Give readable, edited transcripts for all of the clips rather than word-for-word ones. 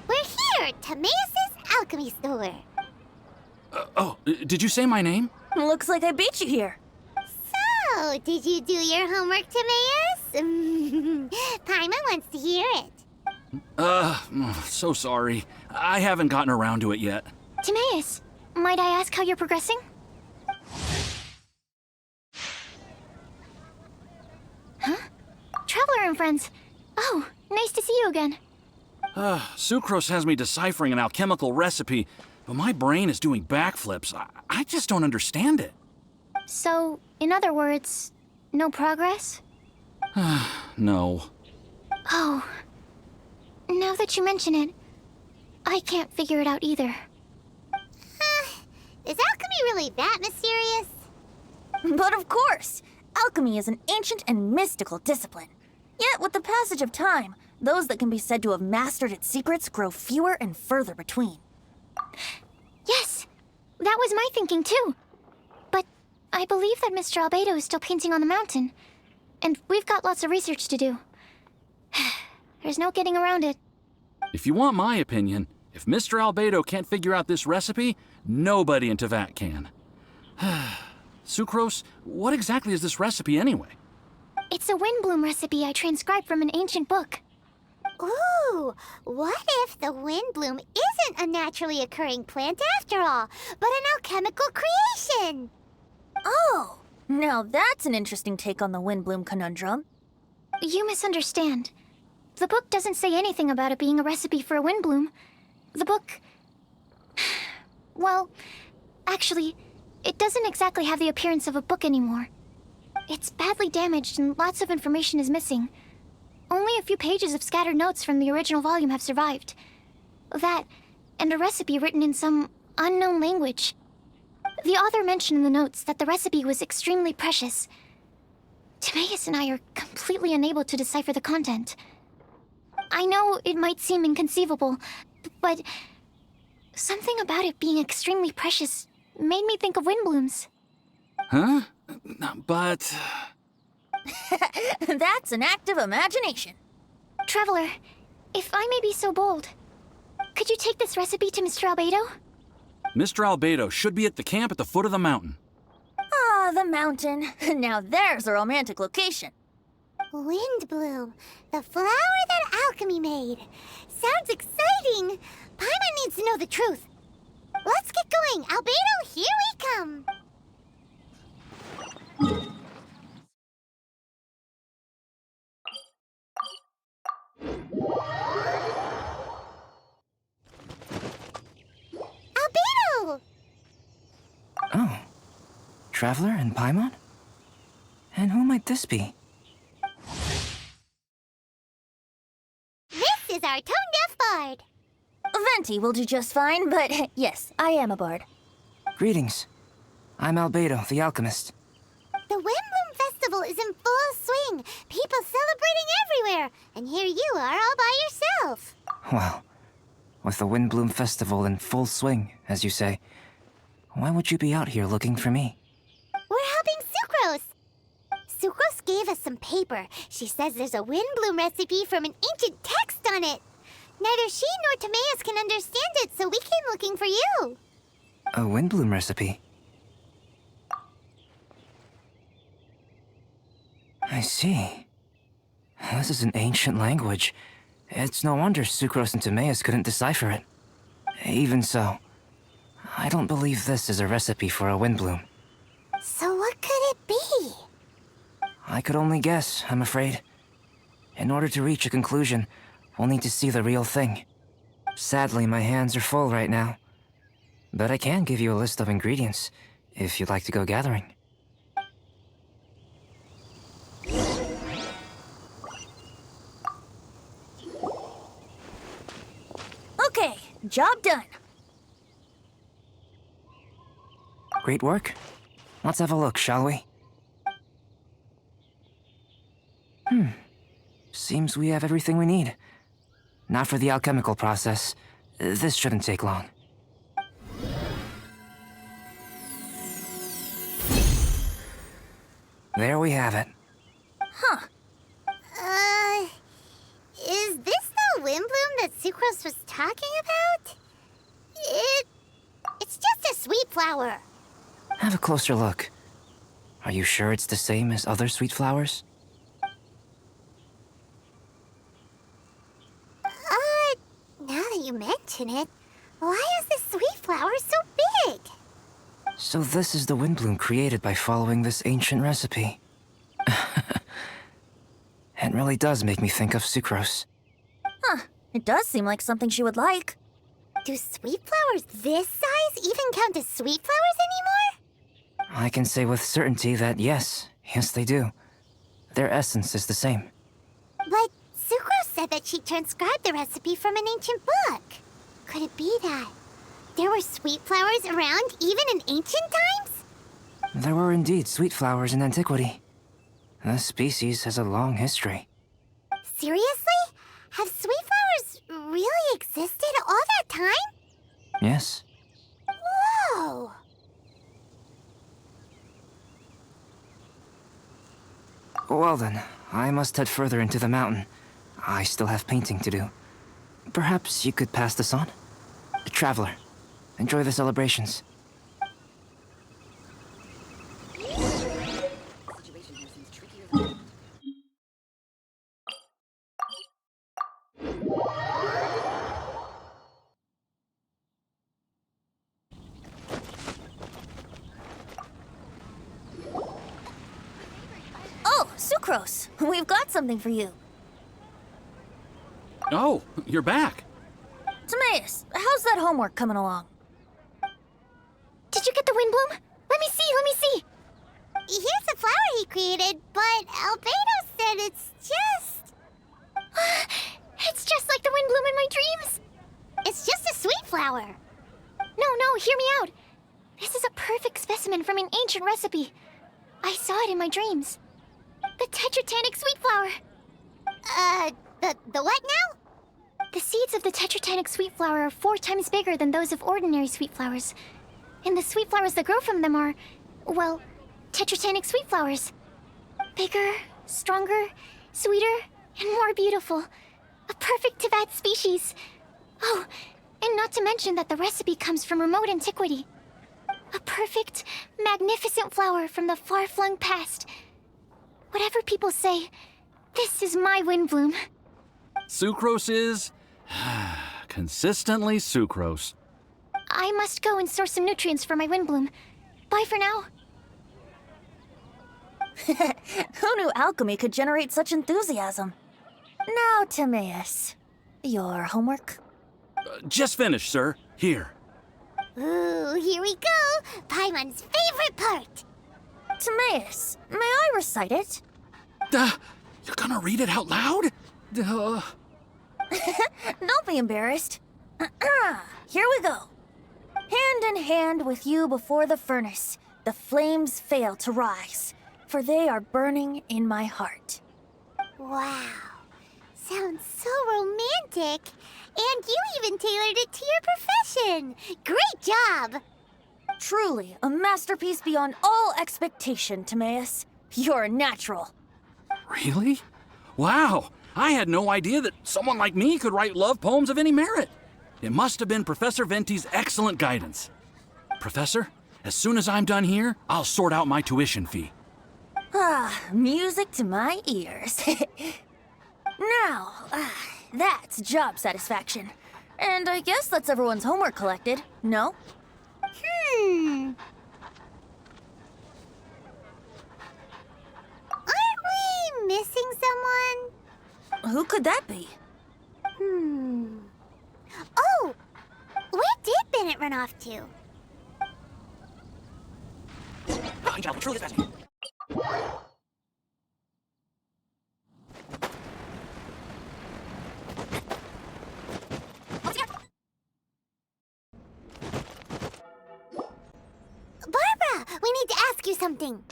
We're here at Timaeus' alchemy store. Did you say my name? Looks like I beat you here. So, did you do your homework, Timaeus? Paimon wants to hear it. So sorry. I haven't gotten around to it yet. Timaeus, might I ask how you're progressing? Huh? Traveler and friends. Oh, nice to see you again. Sucrose has me deciphering an alchemical recipe, but my brain is doing backflips. I just don't understand it. So, in other words, no progress? No. Oh. Now that you mention it, I can't figure it out either. Is alchemy really that mysterious? But of course! Alchemy is an ancient and mystical discipline. Yet, with the passage of time, those that can be said to have mastered its secrets grow fewer and further between. Yes, that was my thinking too. But I believe that Mr. Albedo is still painting on the mountain. And we've got lots of research to do. There's no getting around it. If you want my opinion, if Mr. Albedo can't figure out this recipe, nobody in Teyvat can. Sucrose, what exactly is this recipe anyway? It's a Windblume recipe I transcribed from an ancient book. Ooh, what if the Windblume isn't a naturally occurring plant after all, but an alchemical creation? Oh, now that's an interesting take on the Windblume conundrum. You misunderstand. The book doesn't say anything about it being a recipe for a Windblume. The book... Well, actually, it doesn't exactly have the appearance of a book anymore. It's badly damaged and lots of information is missing. Only a few pages of scattered notes from the original volume have survived. That, and a recipe written in some unknown language. The author mentioned in the notes that the recipe was extremely precious. Timaeus and I are completely unable to decipher the content. I know it might seem inconceivable, but something about it being extremely precious made me think of Windblooms. Huh? But... That's an act of imagination. Traveler, if I may be so bold, could you take this recipe to Mr. Albedo? Mr. Albedo should be at the camp at the foot of the mountain. Ah, the mountain. Now there's a romantic location. Windblume, the flower that alchemy made. Sounds exciting. Paimon needs to know the truth. Let's get going. Albedo, here we come. Albedo! Oh. Traveler and Paimon? And who might this be? This is our tone-deaf bard. Venti will do just fine, but yes, I am a bard. Greetings. I'm Albedo, the alchemist. The Windblume Festival is in full swing. People celebrating everywhere. And here you are all by yourself. Well, with the Windblume Festival in full swing, as you say, why would you be out here looking for me? We're helping Sucrose. Sucrose gave us some paper. She says there's a Windblume recipe from an ancient text on it. Neither she nor Timaeus can understand it, so we came looking for you. A Windblume recipe? I see. This is an ancient language. It's no wonder Sucrose and Timaeus couldn't decipher it. Even so, I don't believe this is a recipe for a Windblume. So what could it be? I could only guess, I'm afraid. In order to reach a conclusion, we'll need to see the real thing. Sadly, my hands are full right now. But I can give you a list of ingredients, if you'd like to go gathering. Job done. Great work. Let's have a look, shall we? Seems we have everything we need. Not for the alchemical process. This shouldn't take long. There we have it. Is this the Windblume that Sucrose was talking about? It's just a sweet flower. Have a closer look. Are you sure it's the same as other sweet flowers? Now that you mention it, why is this sweet flower so big? So this is the Windblume created by following this ancient recipe. It really does make me think of Sucrose. It does seem like something she would like. Do sweet flowers this size even count as sweet flowers anymore? I can say with certainty that yes, they do. Their essence is the same. But Sucrose said that she transcribed the recipe from an ancient book. Could it be that there were sweet flowers around even in ancient times? There were indeed sweet flowers in antiquity. This species has a long history. Seriously? Have sweet flowers really existed all that time? Yes. Whoa! Well then, I must head further into the mountain. I still have painting to do. Perhaps you could pass this on? Traveler, enjoy the celebrations. Oh, Sucrose, we've got something for you. Oh, you're back. Timaeus, how's that homework coming along? Did you get the Windblume? Let me see. Here's the flower he created, but Albedo said it's just... It's just like the Windblume in my dreams. It's just a sweet flower. No, hear me out. This is a perfect specimen from an ancient recipe. I saw it in my dreams. The tetratanic sweet flower. The what now? The seeds of the tetratanic sweet flower are 4 times bigger than those of ordinary sweet flowers. And the sweet flowers that grow from them are, well, tetratanic sweet flowers. Bigger, stronger, sweeter, and more beautiful. A perfect Tivat species. Oh, and not to mention that the recipe comes from remote antiquity. A perfect, magnificent flower from the far-flung past. Whatever people say, this is my Windblume. Sucrose is... consistently Sucrose. I must go and source some nutrients for my Windblume. Bye for now. Who knew alchemy could generate such enthusiasm? Now, Timaeus, your homework? Just finished, sir. Here. Ooh, here we go. Paimon's favorite part. Timaeus, may I recite it? You're gonna read it out loud? Don't be embarrassed. Here we go. Hand in hand with you before the furnace, the flames fail to rise, for they are burning in my heart. Wow. Sounds so romantic. And you even tailored it to your profession. Great job. Truly, a masterpiece beyond all expectation, Timaeus. You're a natural. Really? Wow! I had no idea that someone like me could write love poems of any merit. It must have been Professor Venti's excellent guidance. Professor, as soon as I'm done here, I'll sort out my tuition fee. Music to my ears. Now, that's job satisfaction. And I guess that's everyone's homework collected, no? Aren't we missing someone? Who could that be? Oh! Where did Bennett run off to? Truly fascinating. something.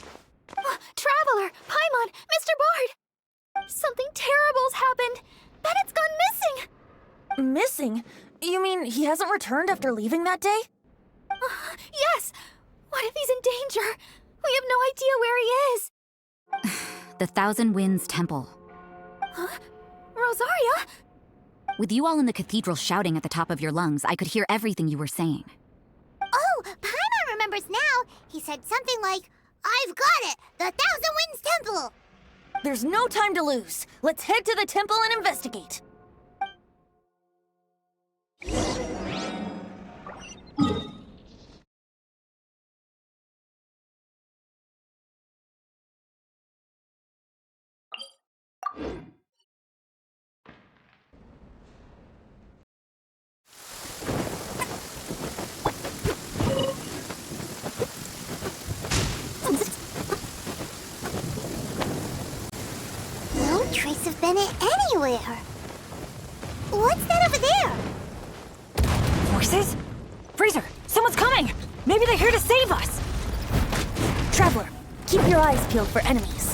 Traveler! Paimon! Mr. Bard! Something terrible's happened! Bennett's gone missing! Missing? You mean he hasn't returned after leaving that day? Yes! What if he's in danger? We have no idea where he is! The Thousand Winds Temple. Huh? Rosaria? With you all in the cathedral shouting at the top of your lungs, I could hear everything you were saying. Oh, Paimon remembers now. He said something like, "I've got it! The Thousand Winds Temple!" There's no time to lose. Let's head to the temple and investigate. No trace of Bennett anywhere. What's that over there? Forces? Freezer, someone's coming! Maybe they're here to save us! Traveler, keep your eyes peeled for enemies.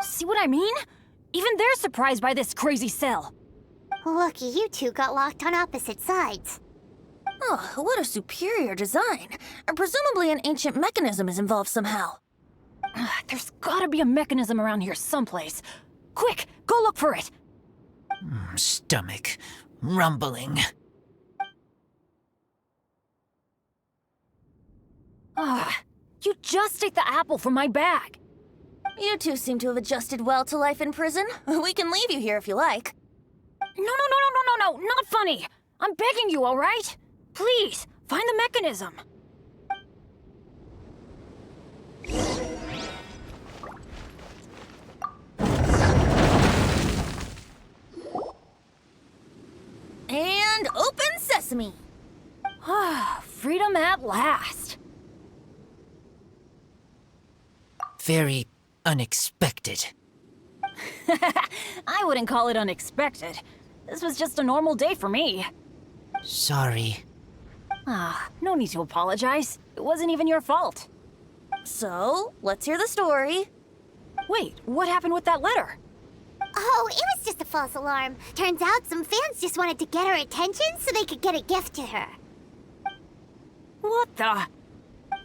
See what I mean? Even they're surprised by this crazy cell. Lucky you two got locked on opposite sides. Oh, what a superior design. And presumably an ancient mechanism is involved somehow. There's gotta be a mechanism around here someplace. Quick, go look for it. Stomach rumbling. You just ate the apple from my bag. You two seem to have adjusted well to life in prison. We can leave you here if you like. No, not funny. I'm begging you, all right? Please, find the mechanism. And open sesame. Freedom at last. Very unexpected. I wouldn't call it unexpected. This was just a normal day for me. Sorry. No need to apologize. It wasn't even your fault. So, let's hear the story. Wait, what happened with that letter? Oh, it was just a false alarm. Turns out some fans just wanted to get her attention so they could get a gift to her. What the?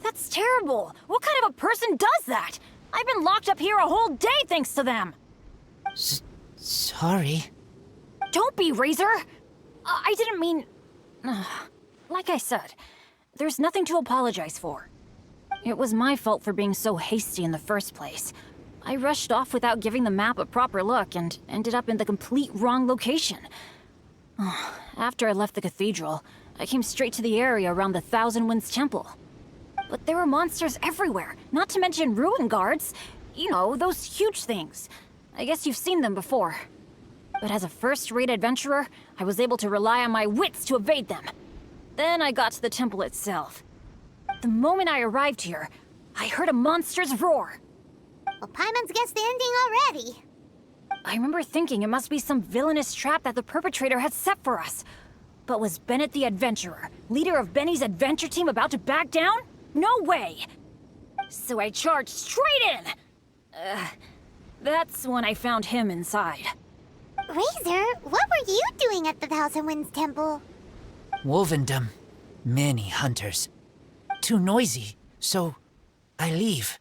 That's terrible. What kind of a person does that? I've been locked up here a whole day thanks to them. Sorry. Don't be, Razor. I didn't mean... Like I said, there's nothing to apologize for. It was my fault for being so hasty in the first place. I rushed off without giving the map a proper look and ended up in the complete wrong location. After I left the cathedral, I came straight to the area around the Thousand Winds Temple. But there were monsters everywhere, not to mention ruin guards. You know, those huge things. I guess you've seen them before. But as a first-rate adventurer, I was able to rely on my wits to evade them. Then I got to the temple itself. The moment I arrived here, I heard a monster's roar. Well, Paimon's guessed the ending already. I remember thinking it must be some villainous trap that the perpetrator had set for us. But was Bennett the adventurer, leader of Benny's adventure team, about to back down? No way! So I charged straight in! That's when I found him inside. Razor, what were you doing at the Thousand Winds Temple? Wolvendom. Many hunters. Too noisy, so I leave.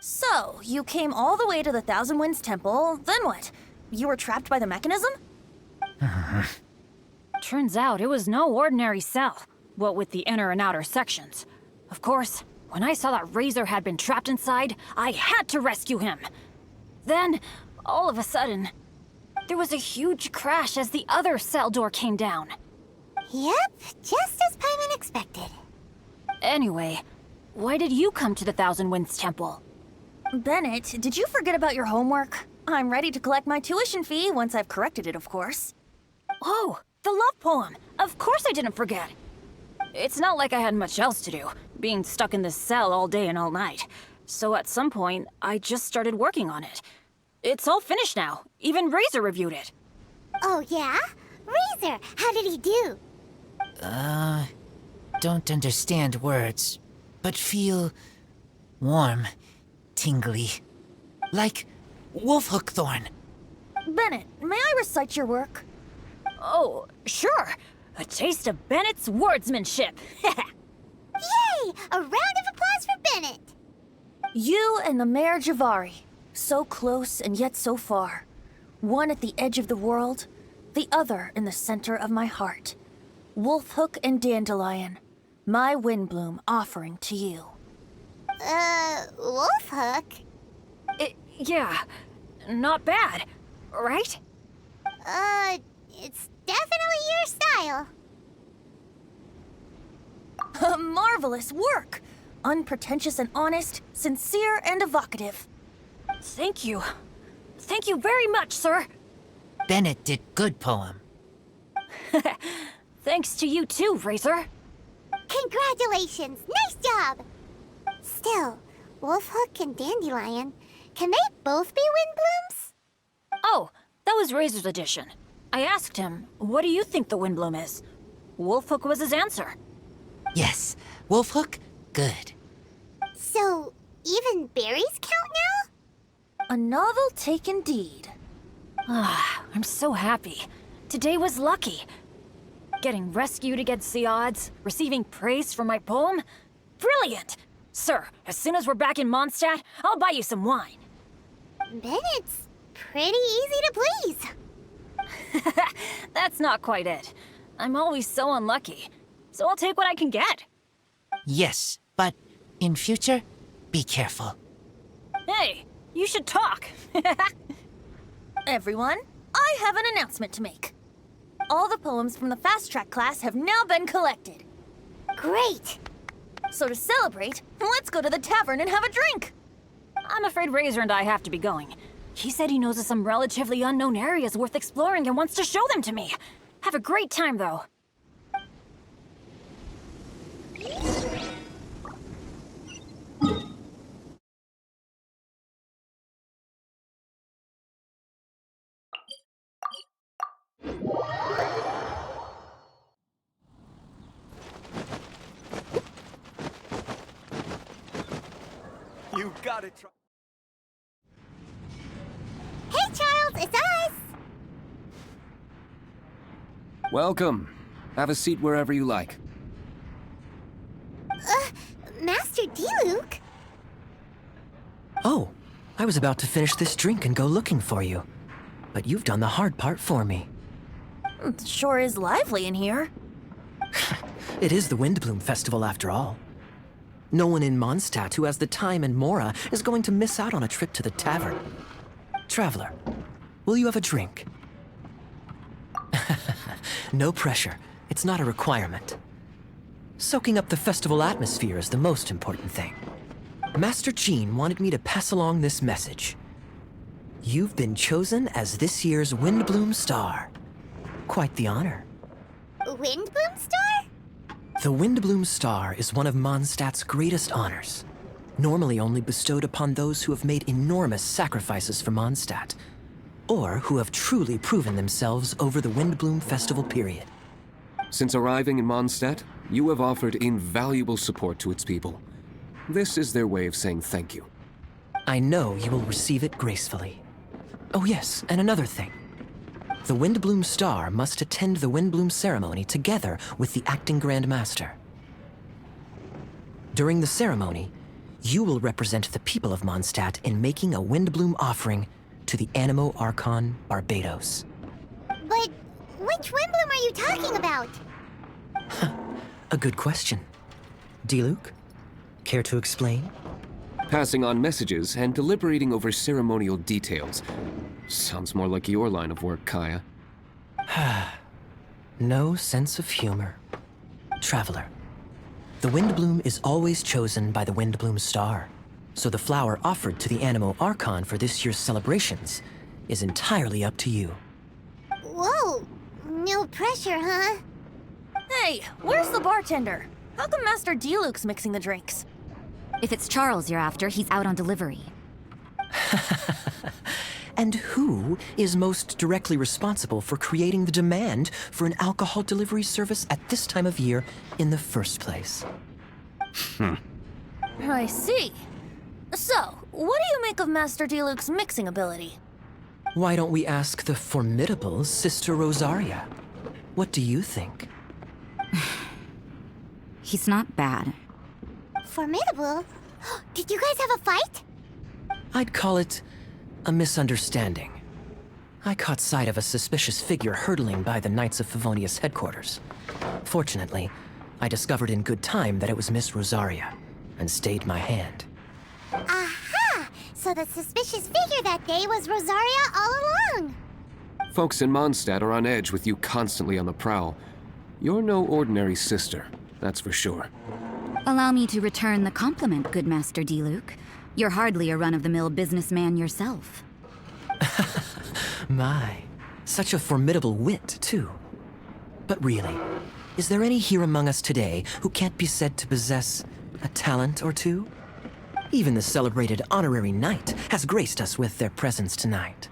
So, you came all the way to the Thousand Winds Temple, then what? You were trapped by the mechanism? Turns out it was no ordinary cell, what with the inner and outer sections. Of course, when I saw that Razor had been trapped inside, I had to rescue him. Then, all of a sudden, there was a huge crash as the other cell door came down. Yep, just as Paimon expected. Anyway, why did you come to the Thousand Winds Temple? Bennett, did you forget about your homework? I'm ready to collect my tuition fee once I've corrected it, of course. Oh, the love poem! Of course I didn't forget! It's not like I had much else to do, being stuck in this cell all day and all night. So at some point, I just started working on it. It's all finished now. Even Razor reviewed it. Oh, yeah? Razor, how did he do? Don't understand words, but feel warm, tingly. Like wolfhook thorn. Bennett, may I recite your work? Oh, sure. A taste of Bennett's wordsmanship. Yay! A round of applause for Bennett! You and the Mayor Javari, so close and yet so far. One at the edge of the world, the other in the center of my heart. Wolfhook and Dandelion, my Windblume offering to you. Wolfhook? Yeah, not bad, right? It's definitely your style. Marvelous work! Unpretentious and honest, sincere and evocative. Thank you. Thank you very much, sir. Bennett did good poem. Thanks to you too, Razor. Congratulations! Nice job! Still, Wolfhook and Dandelion, can they both be Windblooms? Oh, that was Razor's addition. I asked him, what do you think the Windblume is? Wolfhook was his answer. Yes, wolfhook, good. So, even berries count now? A novel take indeed. I'm so happy. Today was lucky. Getting rescued against the odds, receiving praise for my poem? Brilliant! Sir, as soon as we're back in Mondstadt, I'll buy you some wine. Bennett's pretty easy to please. That's not quite it. I'm always so unlucky, so I'll take what I can get. Yes, but in future, be careful. Hey, you should talk. Everyone, I have an announcement to make. All the poems from the Fast Track class have now been collected. Great! So to celebrate, let's go to the tavern and have a drink. I'm afraid Razor and I have to be going. He said he knows of some relatively unknown areas worth exploring and wants to show them to me. Have a great time, though. You gotta try. Hey, Charles, it's us! Welcome. Have a seat wherever you like. Master Diluc? Oh, I was about to finish this drink and go looking for you. But you've done the hard part for me. It sure is lively in here. It is the Windblume Festival after all. No one in Mondstadt who has the time and mora is going to miss out on a trip to the tavern. Traveler, will you have a drink? No pressure. It's not a requirement. Soaking up the festival atmosphere is the most important thing. Master Jean wanted me to pass along this message. You've been chosen as this year's Windblume Star. Quite the honor. Windblume Star? The Windblume Star is one of Mondstadt's greatest honors, normally only bestowed upon those who have made enormous sacrifices for Mondstadt, or who have truly proven themselves over the Windblume Festival period. Since arriving in Mondstadt, you have offered invaluable support to its people. This is their way of saying thank you. I know you will receive it gracefully. Oh yes, and another thing. The Windblume Star must attend the Windblume ceremony together with the acting Grand Master. During the ceremony, you will represent the people of Mondstadt in making a Windblume offering to the Animo Archon Barbados. But which Windblume are you talking about? A good question. Diluc, care to explain? Passing on messages and deliberating over ceremonial details. Sounds more like your line of work, Kaya. No sense of humor. Traveler, the Windblume is always chosen by the Windblume Star, so the flower offered to the Animo Archon for this year's celebrations is entirely up to you. Whoa, no pressure, huh? Hey, where's the bartender? How come Master Diluc's mixing the drinks? If it's Charles you're after, he's out on delivery. And who is most directly responsible for creating the demand for an alcohol delivery service at this time of year in the first place? I see. So, what do you make of Master Diluc's mixing ability? Why don't we ask the formidable Sister Rosaria? What do you think? He's not bad. Formidable? Did you guys have a fight? I'd call it a misunderstanding. I caught sight of a suspicious figure hurtling by the Knights of Favonius headquarters. Fortunately, I discovered in good time that it was Miss Rosaria, and stayed my hand. Aha! So the suspicious figure that day was Rosaria all along! Folks in Mondstadt are on edge with you constantly on the prowl. You're no ordinary sister, that's for sure. Allow me to return the compliment, good Master Diluc. You're hardly a run-of-the-mill businessman yourself. My, such a formidable wit, too. But really, is there any here among us today who can't be said to possess a talent or two? Even the celebrated honorary knight has graced us with their presence tonight.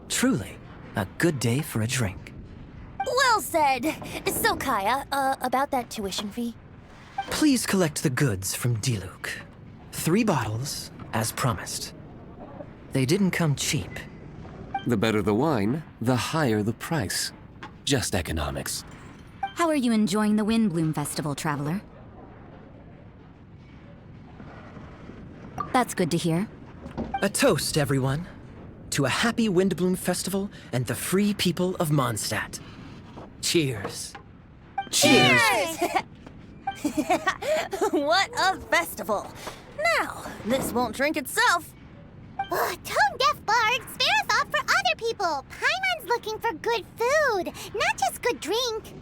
Truly, a good day for a drink. Well said. So, Kaya, about that tuition fee? Please collect the goods from Diluc. 3 bottles, as promised. They didn't come cheap. The better the wine, the higher the price. Just economics. How are you enjoying the Windblume Festival, Traveler? That's good to hear. A toast, everyone, to a happy Windblume Festival and the free people of Mondstadt. Cheers. Cheers! What a festival! Now, this won't drink itself. Tone-deaf bard, spare a thought for other people! Paimon's looking for good food, not just good drink.